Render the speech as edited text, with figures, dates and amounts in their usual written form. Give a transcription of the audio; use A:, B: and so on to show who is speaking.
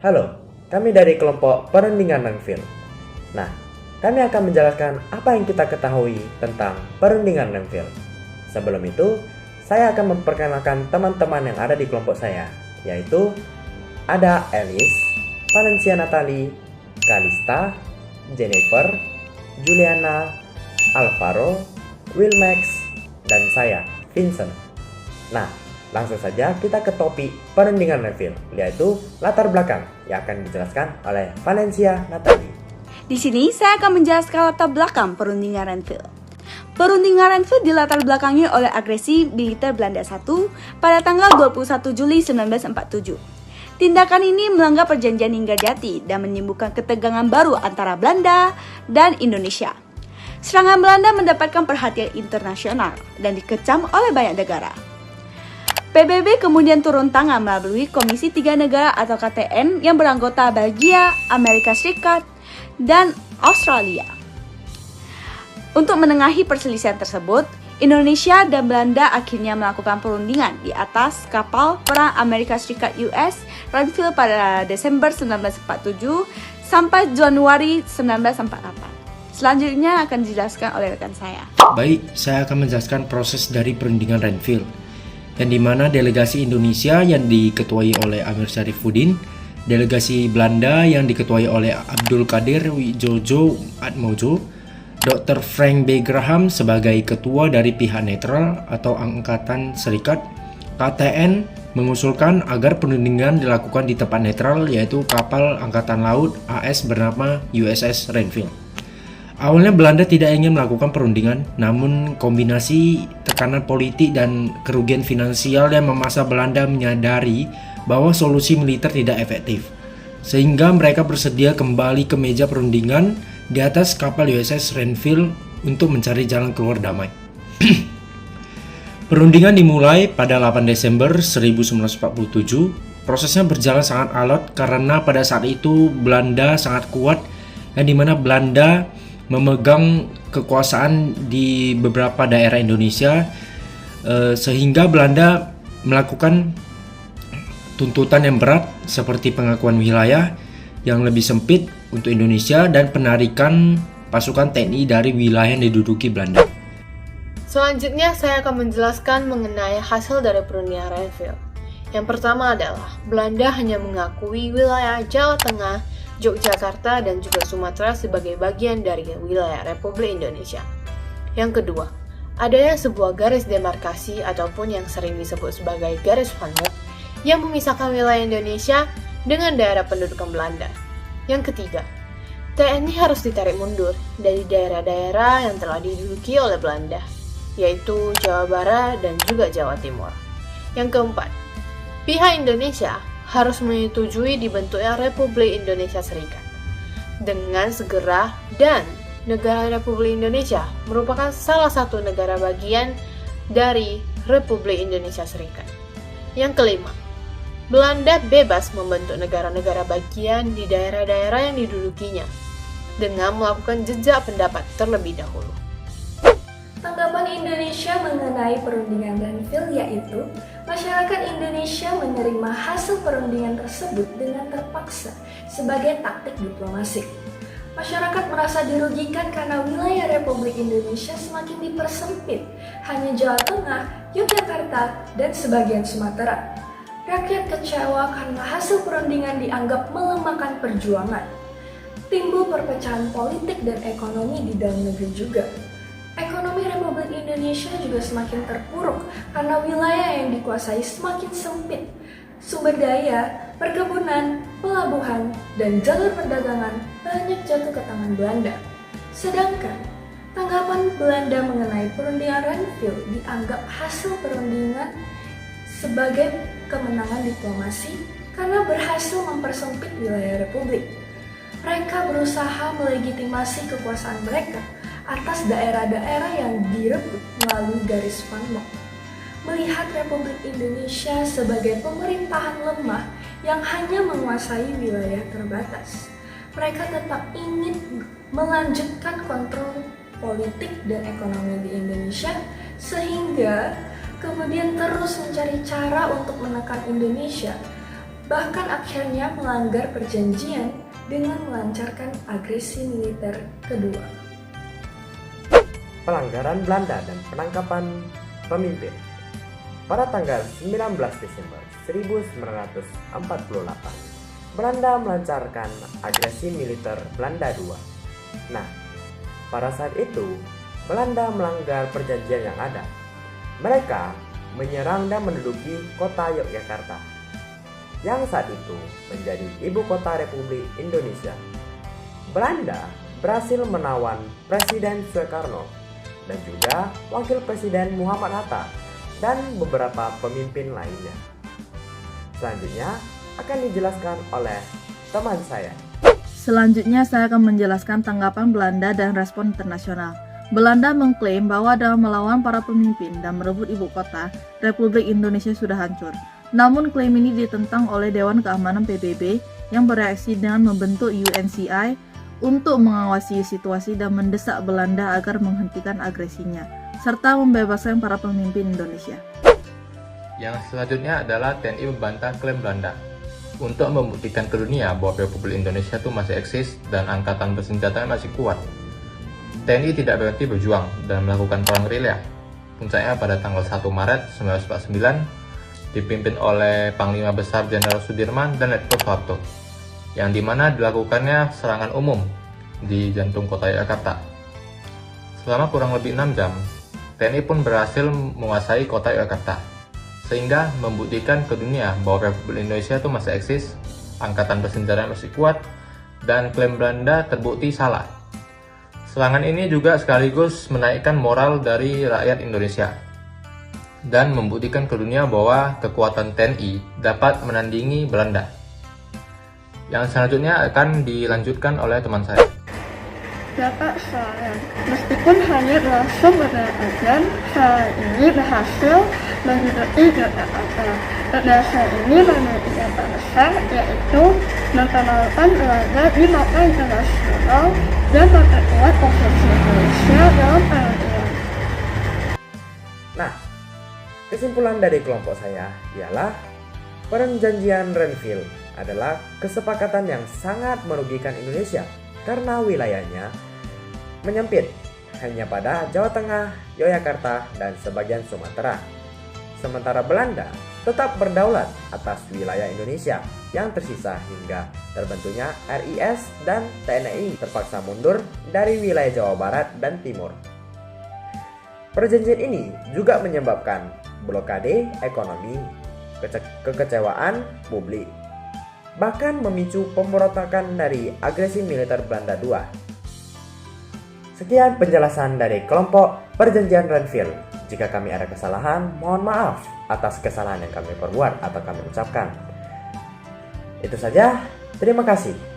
A: Halo, kami dari kelompok Perundingan Renville. Nah, kami akan menjelaskan apa yang kita ketahui tentang Perundingan Renville. Sebelum itu, saya akan memperkenalkan teman-teman yang ada di kelompok saya, yaitu ada Alice, Valencia Natali, Kalista, Jennifer, Juliana, Alvaro, Wilmax, dan saya, Vincent. Nah, langsung saja kita ke topik Perundingan Renville, yaitu latar belakang yang akan dijelaskan oleh Valencia Natali.
B: Di sini saya akan menjelaskan latar belakang Perundingan Renville. Perundingan Renville dilatar belakangi oleh agresi militer Belanda I pada tanggal 21 Juli 1947. Tindakan ini melanggar perjanjian Linggarjati dan menimbulkan ketegangan baru antara Belanda dan Indonesia. Serangan Belanda mendapatkan perhatian internasional dan dikecam oleh banyak negara. PBB kemudian turun tangan melalui Komisi Tiga Negara atau KTN yang beranggota Belgia, Amerika Serikat, dan Australia. Untuk menengahi perselisihan tersebut, Indonesia dan Belanda akhirnya melakukan perundingan di atas kapal perang Amerika Serikat US Renville pada Desember 1947 sampai Januari 1948. Selanjutnya akan dijelaskan oleh rekan saya.
C: Baik, saya akan menjelaskan proses dari Perundingan Renville, yang dimana delegasi Indonesia yang diketuai oleh Amir Syarifuddin, delegasi Belanda yang diketuai oleh Abdul Qadir Wijojo Atmojo, Dr. Frank B. Graham sebagai ketua dari pihak netral atau Angkatan Serikat, KTN mengusulkan agar perundingan dilakukan di tempat netral, yaitu kapal Angkatan Laut AS bernama USS Renville. Awalnya Belanda tidak ingin melakukan perundingan, namun kombinasi tekanan politik dan kerugian finansial yang memaksa Belanda menyadari bahwa solusi militer tidak efektif, sehingga mereka bersedia kembali ke meja perundingan di atas kapal USS Renville untuk mencari jalan keluar damai. Perundingan dimulai pada 8 Desember 1947. Prosesnya berjalan sangat alot karena pada saat itu Belanda sangat kuat, yang dimana Belanda memegang kekuasaan di beberapa daerah Indonesia, sehingga Belanda melakukan tuntutan yang berat seperti pengakuan wilayah yang lebih sempit untuk Indonesia dan penarikan pasukan TNI dari wilayah yang diduduki Belanda.
D: Selanjutnya saya akan menjelaskan mengenai hasil dari Perundingan Renville. Yang pertama adalah Belanda hanya mengakui wilayah Jawa Tengah, Yogyakarta, dan juga Sumatera sebagai bagian dari wilayah Republik Indonesia. Yang kedua, adanya sebuah garis demarkasi ataupun yang sering disebut sebagai garis Van Hoek yang memisahkan wilayah Indonesia dengan daerah pendudukan Belanda. Yang ketiga, TNI harus ditarik mundur dari daerah-daerah yang telah diduduki oleh Belanda, yaitu Jawa Barat dan juga Jawa Timur. Yang keempat, pihak Indonesia harus menyetujui dibentuknya Republik Indonesia Serikat dengan segera, dan negara Republik Indonesia merupakan salah satu negara bagian dari Republik Indonesia Serikat. Yang kelima, Belanda bebas membentuk negara-negara bagian di daerah-daerah yang didudukinya dengan melakukan jejak pendapat terlebih dahulu.
E: Tanggapan Indonesia mengenai perundingan Renville yaitu masyarakat Indonesia menerima hasil perundingan tersebut dengan terpaksa sebagai taktik diplomasi. Masyarakat merasa dirugikan karena wilayah Republik Indonesia semakin dipersempit, hanya Jawa Tengah, Yogyakarta, dan sebagian Sumatera. Rakyat kecewa karena hasil perundingan dianggap melemahkan perjuangan. Timbul perpecahan politik dan ekonomi di dalam negeri juga. Ekonomi Republik Indonesia juga semakin terpuruk karena wilayah yang dikuasai semakin sempit. Sumber daya, perkebunan, pelabuhan, dan jalur perdagangan banyak jatuh ke tangan Belanda. Sedangkan tanggapan Belanda mengenai perundingan Renville dianggap hasil perundingan sebagai kemenangan diplomasi karena berhasil mempersempit wilayah Republik. Mereka berusaha melegitimasi kekuasaan mereka atas daerah-daerah yang direbut melalui garis Van Hoek. Melihat Republik Indonesia sebagai pemerintahan lemah yang hanya menguasai wilayah terbatas, mereka tetap ingin melanjutkan kontrol politik dan ekonomi di Indonesia, sehingga kemudian terus mencari cara untuk menekan Indonesia bahkan akhirnya melanggar perjanjian dengan melancarkan agresi militer kedua.
A: Pelanggaran Belanda dan penangkapan pemimpin. Pada tanggal 19 Desember 1948, Belanda melancarkan agresi militer Belanda II. Nah, pada saat itu, Belanda melanggar perjanjian yang ada. Mereka menyerang dan menduduki kota Yogyakarta, yang saat itu menjadi ibu kota Republik Indonesia. Belanda berhasil menawan Presiden Soekarno dan juga Wakil Presiden Muhammad Hatta dan beberapa pemimpin lainnya. Selanjutnya akan dijelaskan oleh teman saya.
F: Selanjutnya saya akan menjelaskan tanggapan Belanda dan respon internasional. Belanda mengklaim bahwa dalam melawan para pemimpin dan merebut ibu kota, Republik Indonesia sudah hancur. Namun klaim ini ditentang oleh Dewan Keamanan PBB yang bereaksi dengan membentuk UNCI untuk mengawasi situasi dan mendesak Belanda agar menghentikan agresinya, serta membebaskan para pemimpin Indonesia.
G: Yang selanjutnya adalah TNI membantah klaim Belanda untuk membuktikan ke dunia bahwa Republik Indonesia itu masih eksis dan angkatan bersenjatanya masih kuat. TNI tidak berhenti berjuang dan melakukan perang gerilya. Puncaknya pada tanggal 1 Maret 1949 dipimpin oleh Panglima Besar Jenderal Sudirman dan Letko Soeharto, yang dimana dilakukannya serangan umum di jantung kota Yogyakarta. Selama kurang lebih 6 jam, TNI pun berhasil menguasai kota Yogyakarta, sehingga membuktikan ke dunia bahwa Republik Indonesia itu masih eksis, angkatan bersenjata masih kuat, dan klaim Belanda terbukti salah. Serangan ini juga sekaligus menaikkan moral dari rakyat Indonesia dan membuktikan ke dunia bahwa kekuatan TNI dapat menandingi Belanda. Yang selanjutnya akan dilanjutkan oleh teman saya.
H: Bapak saya, meskipun hanya dalam sumber ajan, saya ini berhasil menduduki Yogyakarta. Dan saya ini memiliki yang besar, yaitu mempermalukan Belanda di mata internasional dan memperkuat posisi Indonesia dalam perang Irak.
A: Nah, kesimpulan dari kelompok saya ialah perjanjian Renville adalah kesepakatan yang sangat merugikan Indonesia karena wilayahnya menyempit hanya pada Jawa Tengah, Yogyakarta, dan sebagian Sumatera. Sementara Belanda tetap berdaulat atas wilayah Indonesia yang tersisa hingga terbentuknya RIS dan TNI terpaksa mundur dari wilayah Jawa Barat dan Timur. Perjanjian ini juga menyebabkan blokade ekonomi, kekecewaan publik, bahkan memicu pemberontakan dari agresi militer Belanda II. Sekian penjelasan dari kelompok Perjanjian Renville. Jika kami ada kesalahan, mohon maaf atas kesalahan yang kami perbuat atau kami ucapkan. Itu saja, terima kasih.